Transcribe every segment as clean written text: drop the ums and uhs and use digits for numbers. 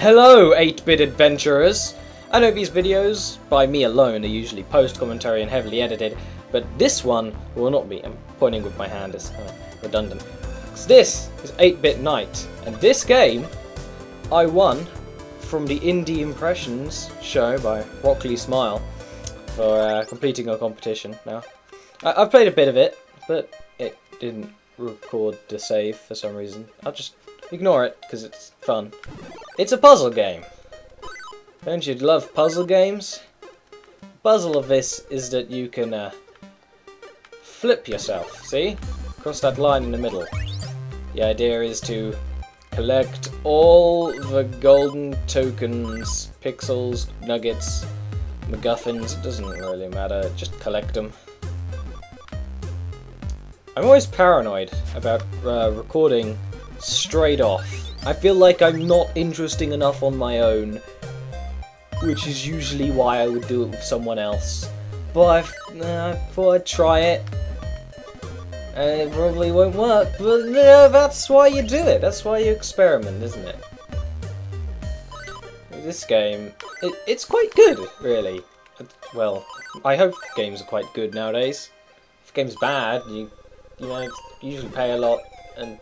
Hello, 8-bit adventurers! I know these videos, by me alone, are usually post-commentary and heavily edited, but this one will not be. I'm pointing with my hand, it's kind of redundant. So this is 8-bit Night, and this game I won from the Indie Impressions show by Rockley Smile for completing a competition. Now, I've played a bit of it, but it didn't record the save for some reason. I'll just ignore it, because it's fun. It's a puzzle game. Don't you love puzzle games? The puzzle of this is that you can flip yourself, see? Across that line in the middle. The idea is to collect all the golden tokens, pixels, nuggets, MacGuffins, it doesn't really matter, just collect them. I'm always paranoid about recording straight off. I feel like I'm not interesting enough on my own, which is usually why I would do it with someone else. But I thought I'd try it. And it probably won't work, but that's why you do it. That's why you experiment, isn't it? This game, it's quite good, really. Well, I hope games are quite good nowadays. If a game's bad, you know, usually pay a lot, and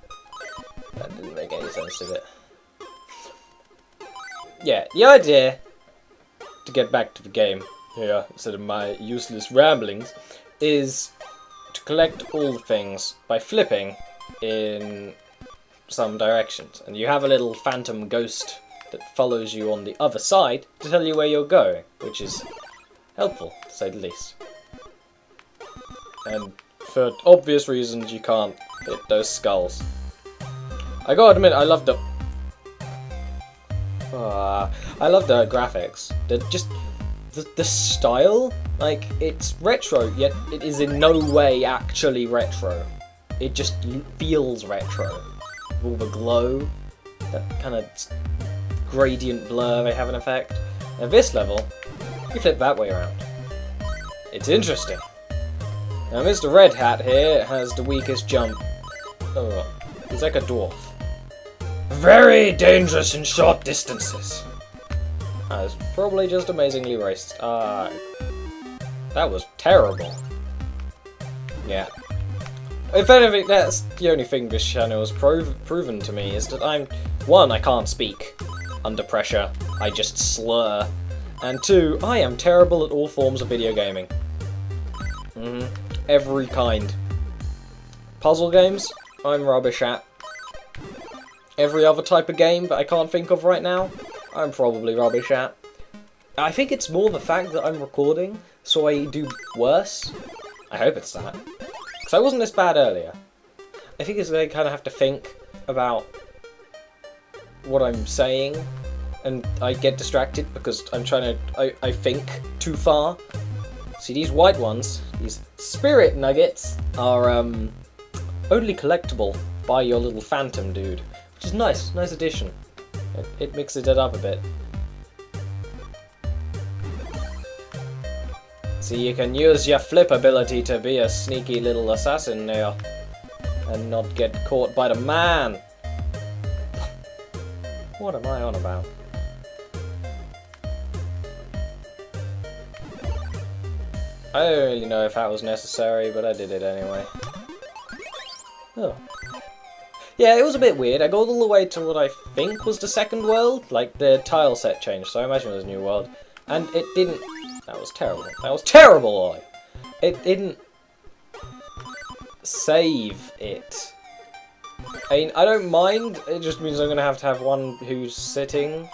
that didn't make any sense, did it? Yeah, the idea, to get back to the game here, instead of my useless ramblings, is to collect all the things by flipping in some directions. And you have a little phantom ghost that follows you on the other side to tell you where you're going, which is helpful, to say the least. And for obvious reasons, you can't hit those skulls. I gotta admit, I love the graphics. The style, like, it's retro, yet it is in no way actually retro. It just feels retro. All the glow, that kind of gradient blur they have an effect. At this level, you flip that way around. It's interesting. Now Mr. Red Hat here has the weakest jump. Oh, he's like a dwarf. Very dangerous in short distances. It's probably just amazingly racist. That was terrible. Yeah. If anything, that's the only thing this channel has proven to me, is that I can't speak under pressure. I just slur. And 2, I am terrible at all forms of video gaming. Every kind. Puzzle games, I'm rubbish at. Every other type of game that I can't think of right now, I'm probably rubbish at. I think it's more the fact that I'm recording, so I do worse. I hope it's that. Because I wasn't this bad earlier. I think it's that I kind of have to think about what I'm saying, and I get distracted because I'm trying to, I think too far. See, these white ones, these spirit nuggets, are only collectible by your little phantom dude. Which is nice addition. It mixes it up a bit. See, you can use your flip ability to be a sneaky little assassin there, and not get caught by the man. What am I on about? I don't really know if that was necessary, but I did it anyway. Oh. Yeah, it was a bit weird. I got all the way to what I think was the second world. Like, the tile set changed, so I imagine it was a new world. And it didn't... That was terrible. That was terrible, Ollie! It didn't save it. I mean, I don't mind. It just means I'm going to have one who's sitting.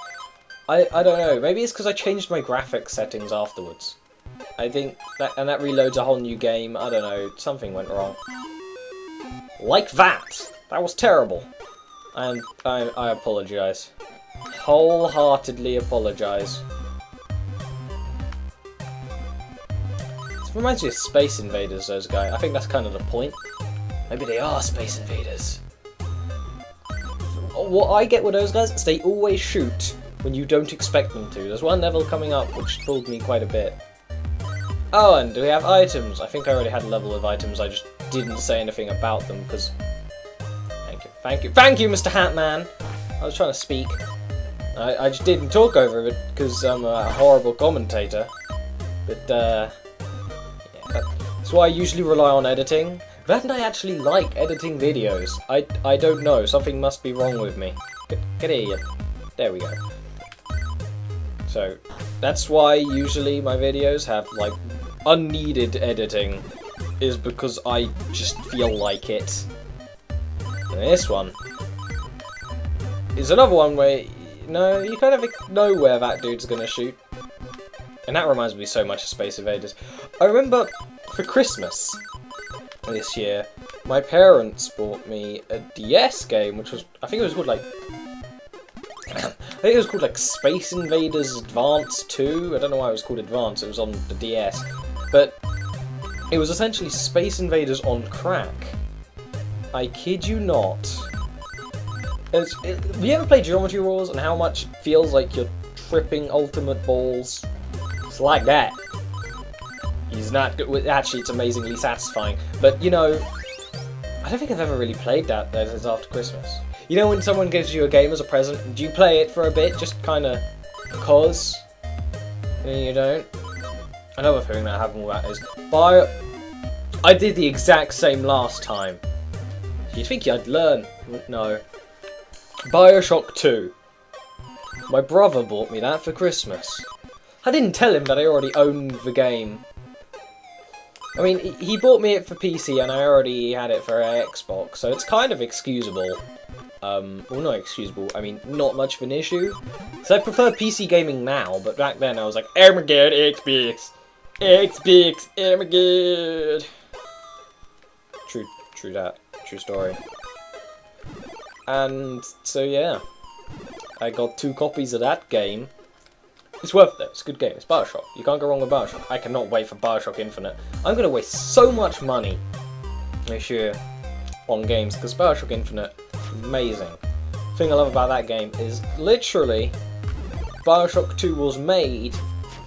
I don't know. Maybe it's because I changed my graphics settings afterwards. I think that... And that reloads a whole new game. I don't know. Something went wrong. Like that! That was terrible. And I apologise. Wholeheartedly apologise. It reminds me of Space Invaders, those guys. I think that's kind of the point. Maybe they are Space Invaders. What I get with those guys is they always shoot when you don't expect them to. There's one level coming up which fooled me quite a bit. Oh, and do we have items? I think I already had a level of items, I just didn't say anything about them because... Thank you, Mr. Hatman! I was trying to speak. I just didn't talk over it because I'm a horrible commentator. But, yeah, that's why I usually rely on editing. But I actually like editing videos. I don't know, something must be wrong with me. Get here. There we go. So, that's why usually my videos have, like, unneeded editing. Is because I just feel like it. And this one is another one where, no, you kind of know where that dude's gonna shoot. And that reminds me so much of Space Invaders. I remember for Christmas this year, my parents bought me a DS game, which was, I think it was called like, Space Invaders Advance 2. I don't know why it was called Advance, it was on the DS. But it was essentially Space Invaders on crack. I kid you not. Have you ever played Geometry Wars and how much it feels like you're tripping ultimate balls? It's like that. He's not good. Actually, it's amazingly satisfying. But, you know, I don't think I've ever really played that since after Christmas. You know when someone gives you a game as a present, do you play it for a bit, just kind of cause? And then you don't? Another thing that happened with that is, I did the exact same last time. You'd think I'd learn. No. Bioshock 2. My brother bought me that for Christmas. I didn't tell him that I already owned the game. I mean, he bought me it for PC and I already had it for Xbox, so it's kind of excusable. Well, not excusable, I mean, not much of an issue. So I prefer PC gaming now, but back then I was like, oh my god, Xbox! Xbox, oh my god! True that. True story. And so yeah, I got 2 copies of that game. It's worth it. It's a good game. It's Bioshock. You can't go wrong with Bioshock. I cannot wait for Bioshock Infinite. I'm going to waste so much money this year on games because Bioshock Infinite is amazing. The thing I love about that game is literally Bioshock 2 was made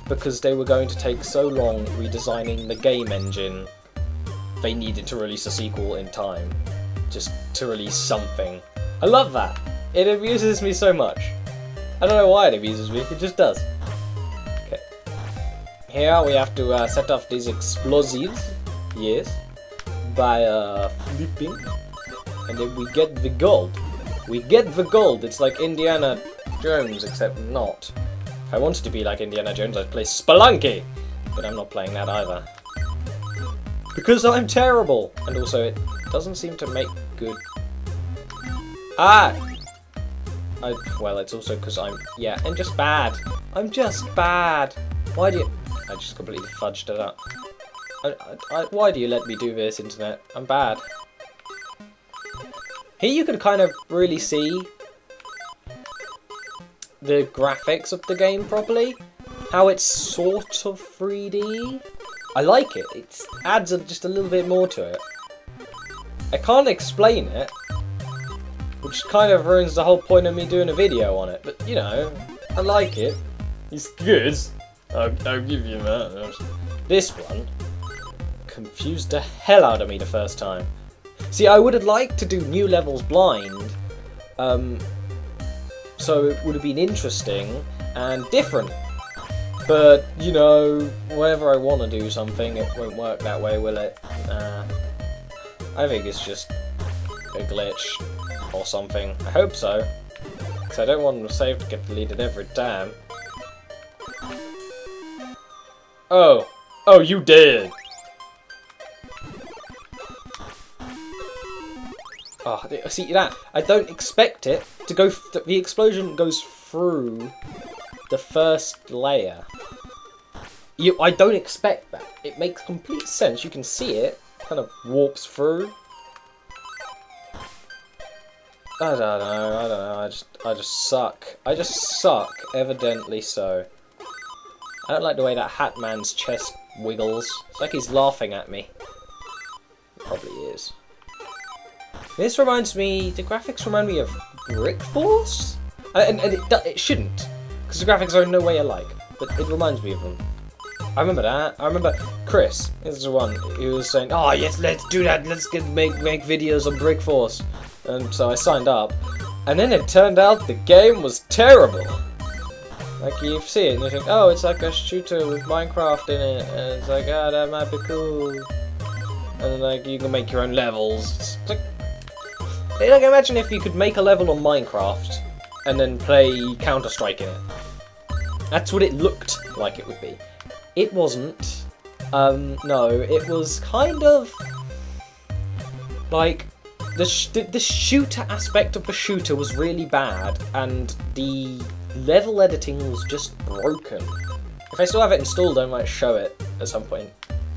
because they were going to take so long redesigning the game engine. They needed to release a sequel in time. Just to release something. I love that. It amuses me so much. I don't know why it amuses me, it just does. Okay. Here we have to set off these explosives. Yes. By flipping. And then we get the gold. We get the gold. It's like Indiana Jones, except not. If I wanted to be like Indiana Jones, I'd play Spelunky. But I'm not playing that either. Because I'm terrible! And also, it doesn't seem to make good... Ah! Well, it's also because I'm just bad. I'm just bad. Why do you... I just completely fudged it up. Why do you let me do this, internet? I'm bad. Here you can kind of really see the graphics of the game properly. How it's sort of 3D. I like it. It adds just a little bit more to it. I can't explain it. Which kind of ruins the whole point of me doing a video on it. But, you know, I like it. It's good. I'll give you that. This one confused the hell out of me the first time. See, I would have liked to do new levels blind. So it would have been interesting and different. But, you know, whenever I want to do something, it won't work that way, will it? I think it's just a glitch. Or something. I hope so. Because I don't want the save to get deleted every time. Oh. Oh, you did! Oh, see that? I don't expect it to go... The explosion goes through the first layer. I don't expect that. It makes complete sense. You can see it. Kind of warps through. I don't know, I just suck. I just suck, evidently so. I don't like the way that Hat Man's chest wiggles. It's like he's laughing at me. It probably is. This reminds me, the graphics remind me of Brick Force? And it shouldn't, because the graphics are in no way alike, but it reminds me of them. I remember that. I remember Chris, this is the one, he was saying, oh yes, let's do that, let's make videos on Brick Force. And so I signed up, And then it turned out the game was terrible. Like, you see it and you think, oh, it's like a shooter with Minecraft in it, and it's like, ah, that might be cool. And then, like, you can make your own levels. It's like, imagine if you could make a level on Minecraft and then play Counter-Strike in it. That's what it looked like it would be. It wasn't. No, it was kind of like the shooter aspect of the shooter was really bad, and the level editing was just broken. If I still have it installed, I might show it at some point.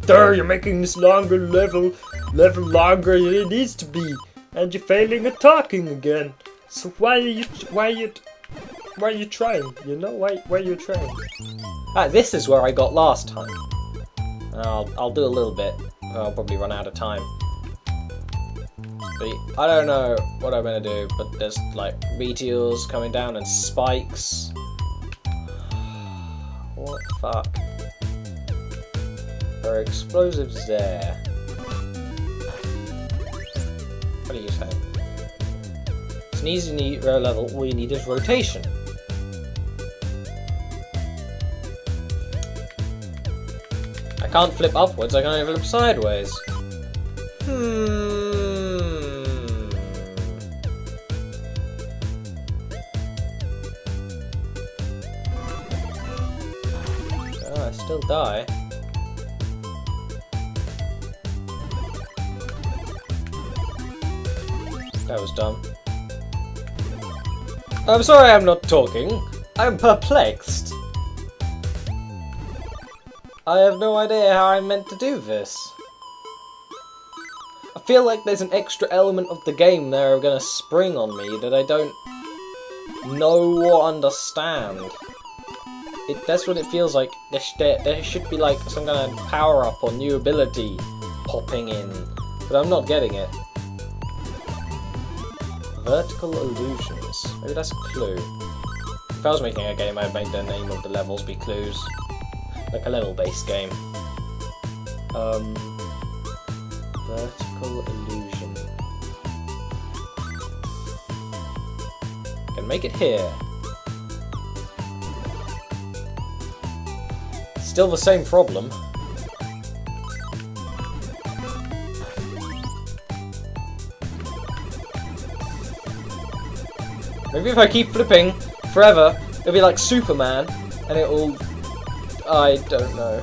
There, you're making this level longer than it needs to be, and you're failing at talking again. So why are you trying? You know why are you trying? Ah, this is where I got last time. I'll do a little bit. I'll probably run out of time. But I don't know what I'm gonna do, but there's like meteors coming down and spikes. What the fuck? There are explosives there. What are you saying? It's an easy level, all you need is rotation. I can't flip upwards, I can only flip sideways. Oh, I still die. That was dumb. I'm sorry I'm not talking. I'm perplexed. I have no idea how I'm meant to do this. I feel like there's an extra element of the game they're gonna spring on me that I don't know or understand. That's what it feels like. There should be like some kind of power-up or new ability popping in, but I'm not getting it. Vertical illusions. Maybe that's a clue. If I was making a game, I'd make the name of the levels be clues. Like a level-based game. Vertical illusion. Can make it here. Still the same problem. Maybe if I keep flipping forever, it'll be like Superman, and it'll... I don't know.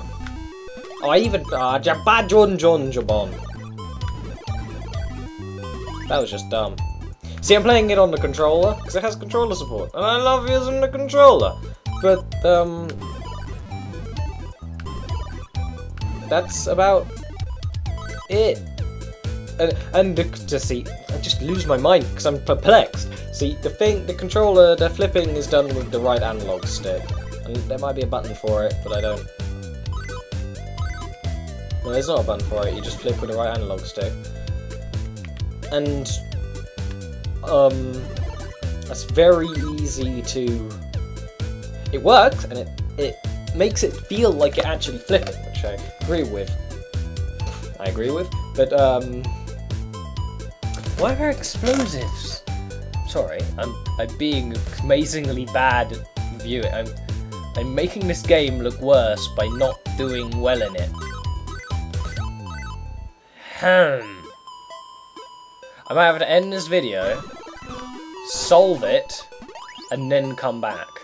Oh, I even... Jabon. That was just dumb. See, I'm playing it on the controller, because it has controller support, and I love using the controller. But, that's about it. And to see, I just lose my mind because I'm perplexed. See, the controller, the flipping is done with the right analog stick. And there might be a button for it, but I don't. No, there's not a button for it, you just flip with the right analog stick. And, that's very easy to... It works, and it makes it feel like you're actually flipping, which I agree with. But, why are there explosives? Sorry, I'm being amazingly bad at viewing. I'm making this game look worse by not doing well in it. I might have to end this video, solve it, and then come back.